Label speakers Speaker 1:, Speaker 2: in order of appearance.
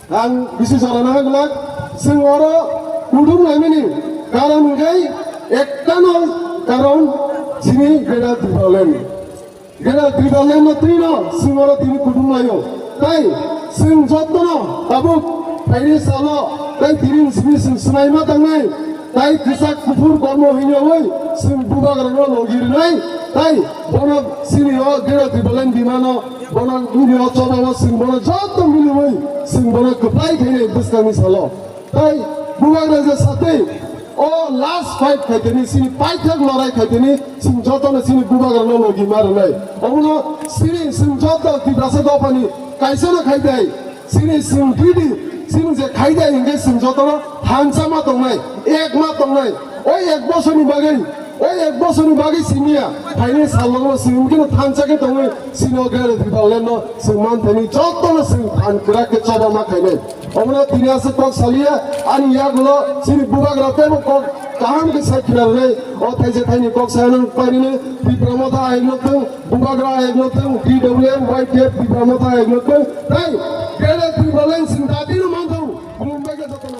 Speaker 1: ang bisi sarana haglak sing oro kudum lamini karon gai ekkano karon sini geda tribalen no trino sing oro tini kudum layo tai sing jotno tabuk paini salo tai tirin sini sing sunai ma tangnai tai kisak kufur kormo hinyo oi sing buga garano logir nai tai bono sini o geda tribalen dimano bono dunia coba sing bono joto milu oi sing bono keplai kene buskami salo tai buga raja sate o last fight khaiteni sini paithak lorai khaiteni sing joto na sini buga garano logi mar nai obuno sini sing joto ti brasa do pani kaisa na khaidai sini sing didi sini je khaidai inge sing joto na hansa ma tongnai ek ma tongnai oi ek bosoni bagai ওই এক বছর বাকি সিনিয়া ফাইনে সাললো সিনকিনো থানচাকে তুমি সিনো গেলে দিবালেন সিমান Theni যতনো scene থান ক্রাকে চবা মা খাইনে ওমনা তিনাসে cock সালিয়া আনি ইয়াগুলো সিনি বুগাগ্রাতে কক কাহাম কে সাইখিরালে ও থাইজে থাইনি কক সায়ন পাইনে বিপ্রমতা আইনতে বুগাগ্রা আইনতে ডিডব্লিউএম ওয়াইটিএফ বিপ্রমতা আইনতে তাই গেলে দিবালেন সিন দাদিনো মানতো মুম্বাইকে যতনো